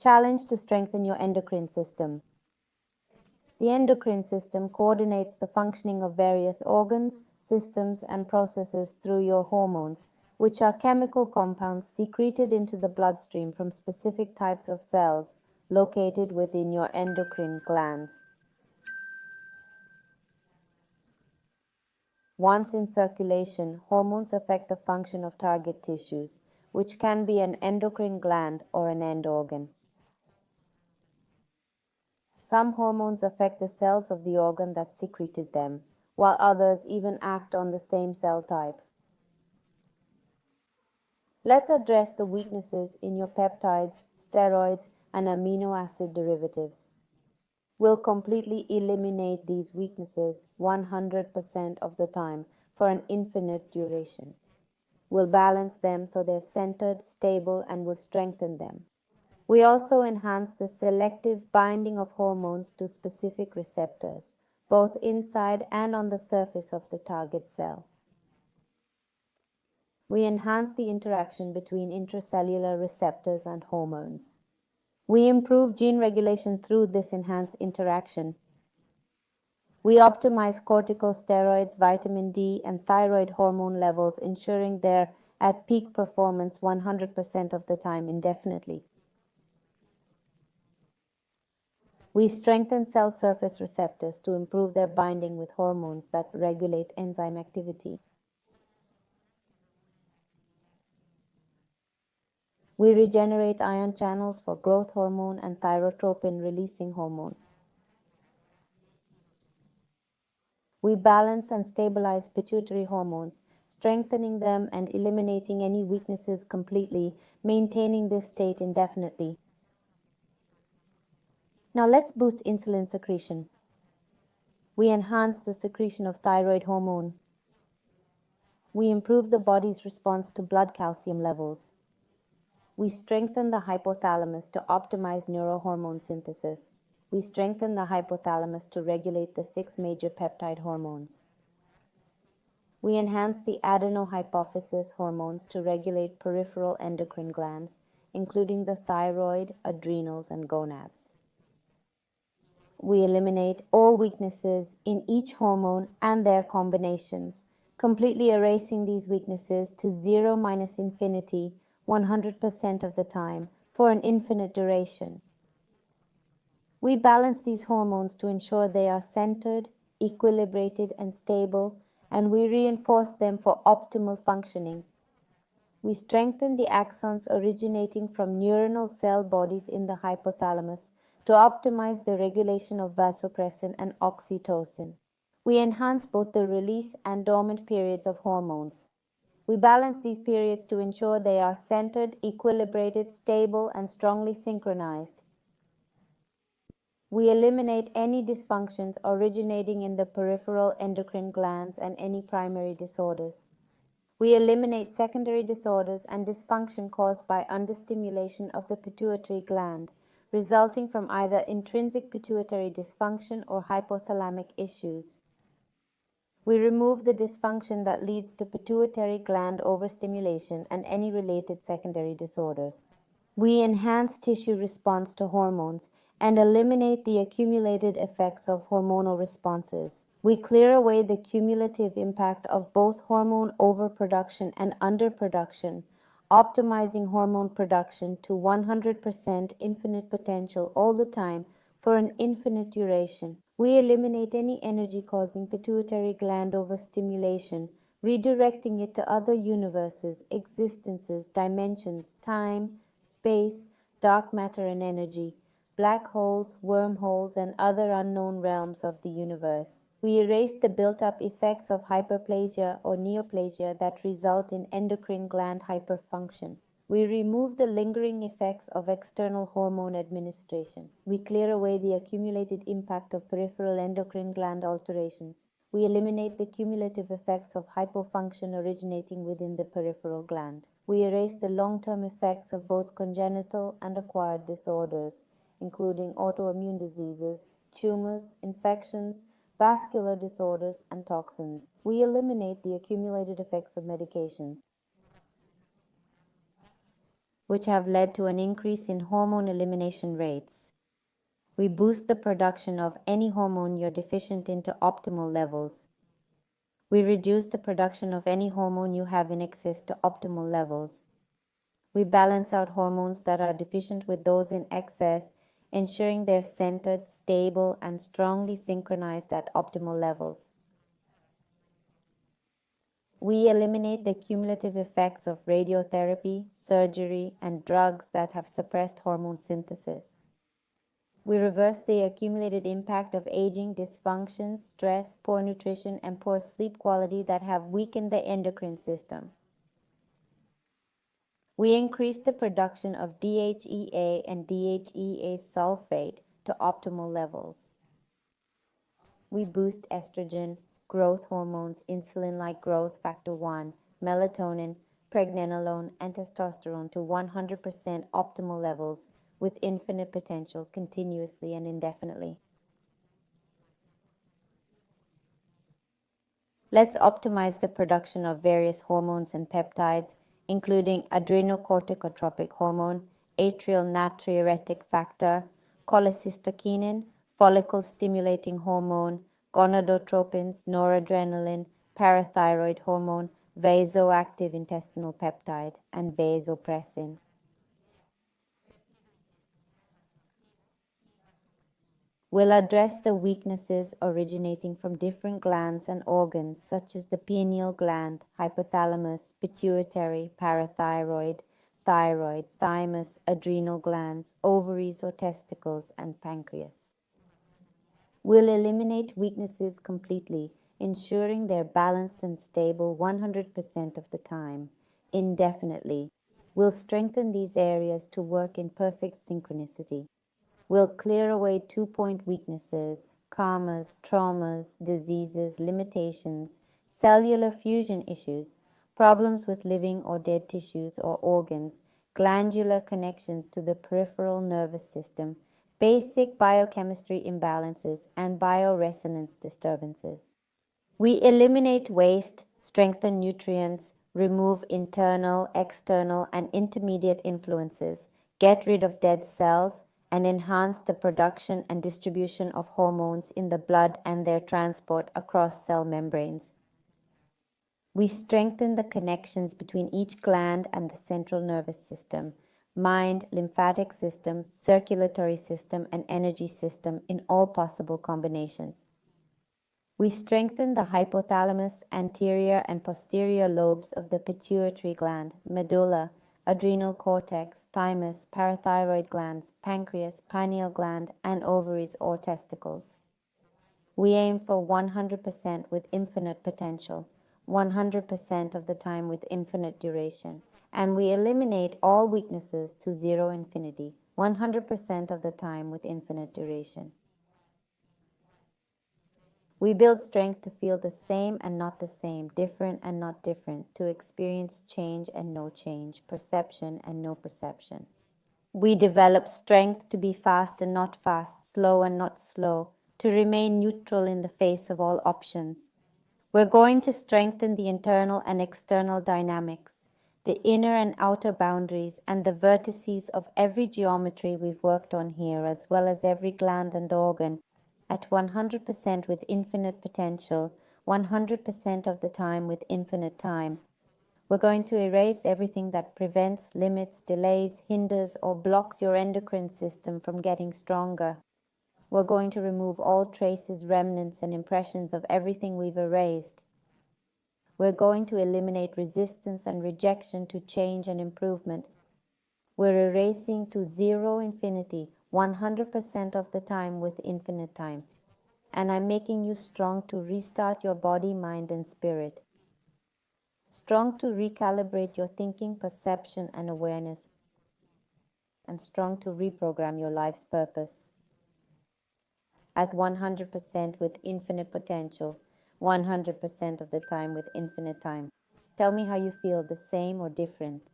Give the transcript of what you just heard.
Challenge to strengthen your endocrine system. The endocrine system coordinates the functioning of various organs, systems, and processes through your hormones, which are chemical compounds secreted into the bloodstream from specific types of cells located within your endocrine glands. Once in circulation, hormones affect the function of target tissues, which can be an endocrine gland or an end organ. Some hormones affect the cells of the organ that secreted them, while others even act on the same cell type. Let's address the weaknesses in your peptides, steroids, and amino acid derivatives. We'll completely eliminate these weaknesses 100% of the time for an infinite duration. We'll balance them so they're centered, stable, and will strengthen them. We also enhance the selective binding of hormones to specific receptors, both inside and on the surface of the target cell. We enhance the interaction between intracellular receptors and hormones. We improve gene regulation through this enhanced interaction. We optimize corticosteroids, vitamin D, and thyroid hormone levels, ensuring they're at peak performance 100% of the time indefinitely. We strengthen cell surface receptors to improve their binding with hormones that regulate enzyme activity. We regenerate ion channels for growth hormone and thyrotropin-releasing hormone. We balance and stabilize pituitary hormones, strengthening them and eliminating any weaknesses completely, maintaining this state indefinitely. Now let's boost insulin secretion. We enhance the secretion of thyroid hormone. We improve the body's response to blood calcium levels. We strengthen the hypothalamus to optimize neurohormone synthesis. We strengthen the hypothalamus to regulate the 6 major peptide hormones. We enhance the adenohypophysis hormones to regulate peripheral endocrine glands, including the thyroid, adrenals, and gonads. We eliminate all weaknesses in each hormone and their combinations, completely erasing these weaknesses to 0 minus infinity 100% of the time for an infinite duration. We balance these hormones to ensure they are centered, equilibrated, and stable, and we reinforce them for optimal functioning. We strengthen the axons originating from neuronal cell bodies in the hypothalamus to optimize the regulation of vasopressin and oxytocin. We enhance both the release and dormant periods of hormones. We balance these periods to ensure they are centered, equilibrated, stable, and strongly synchronized. We eliminate any dysfunctions originating in the peripheral endocrine glands and any primary disorders. We eliminate secondary disorders and dysfunction caused by understimulation of the pituitary gland, resulting from either intrinsic pituitary dysfunction or hypothalamic issues. We remove the dysfunction that leads to pituitary gland overstimulation and any related secondary disorders. We enhance tissue response to hormones and eliminate the accumulated effects of hormonal responses. We clear away the cumulative impact of both hormone overproduction and underproduction, optimizing hormone production to 100% infinite potential all the time for an infinite duration. We eliminate any energy-causing pituitary gland overstimulation, redirecting it to other universes, existences, dimensions, time, space, dark matter and energy, black holes, wormholes, and other unknown realms of the universe. We erase the built-up effects of hyperplasia or neoplasia that result in endocrine gland hyperfunction. We remove the lingering effects of external hormone administration. We clear away the accumulated impact of peripheral endocrine gland alterations. We eliminate the cumulative effects of hypofunction originating within the peripheral gland. We erase the long-term effects of both congenital and acquired disorders, including autoimmune diseases, tumors, infections, vascular disorders, and toxins. We eliminate the accumulated effects of medications. which have led to an increase in hormone elimination rates. We boost the production of any hormone you're deficient in to optimal levels. We reduce the production of any hormone you have in excess to optimal levels. We balance out hormones that are deficient with those in excess, ensuring they're centered, stable, and strongly synchronized at optimal levels. We eliminate the cumulative effects of radiotherapy, surgery, and drugs that have suppressed hormone synthesis. We reverse the accumulated impact of aging, dysfunctions, stress, poor nutrition, and poor sleep quality that have weakened the endocrine system. We increase the production of DHEA and DHEA sulfate to optimal levels. We boost estrogen, growth hormones, insulin-like growth factor 1, melatonin, pregnenolone, and testosterone to 100% optimal levels with infinite potential continuously and indefinitely. Let's optimize the production of various hormones and peptides, including adrenocorticotropic hormone, atrial natriuretic factor, cholecystokinin, follicle-stimulating hormone, gonadotropins, noradrenaline, parathyroid hormone, vasoactive intestinal peptide, and vasopressin. We'll address the weaknesses originating from different glands and organs such as the pineal gland, hypothalamus, pituitary, parathyroid, thyroid, thymus, adrenal glands, ovaries or testicles, and pancreas. We'll eliminate weaknesses completely, ensuring they're balanced and stable 100% of the time, indefinitely. We'll strengthen these areas to work in perfect synchronicity. Will clear away 2-point weaknesses, karmas, traumas, diseases, limitations, cellular fusion issues, problems with living or dead tissues or organs, glandular connections to the peripheral nervous system, basic biochemistry imbalances, and bioresonance disturbances. We eliminate waste, strengthen nutrients, remove internal, external, and intermediate influences, get rid of dead cells, and enhance the production and distribution of hormones in the blood and their transport across cell membranes. We strengthen the connections between each gland and the central nervous system, mind, lymphatic system, circulatory system, and energy system in all possible combinations. We strengthen the hypothalamus, anterior and posterior lobes of the pituitary gland, medulla, adrenal cortex, thymus, parathyroid glands, pancreas, pineal gland, and ovaries or testicles. We aim for 100% with infinite potential, 100% of the time with infinite duration, and we eliminate all weaknesses to zero infinity, 100% of the time with infinite duration. We build strength to feel the same and not the same, different and not different, to experience change and no change, perception and no perception. We develop strength to be fast and not fast, slow and not slow, to remain neutral in the face of all options. We're going to strengthen the internal and external dynamics, the inner and outer boundaries, and the vertices of every geometry we've worked on here, as well as every gland and organ, at 100% with infinite potential, 100% of the time with infinite time. We're going to erase everything that prevents, limits, delays, hinders, or blocks your endocrine system from getting stronger. We're going to remove all traces, remnants, and impressions of everything we've erased. We're going to eliminate resistance and rejection to change and improvement. We're erasing to zero infinity, 100% of the time with infinite time. And I'm making you strong to restart your body, mind, and spirit. Strong to recalibrate your thinking, perception, and awareness. And strong to reprogram your life's purpose. At 100% with infinite potential, 100% of the time with infinite time. Tell me how you feel, the same or different.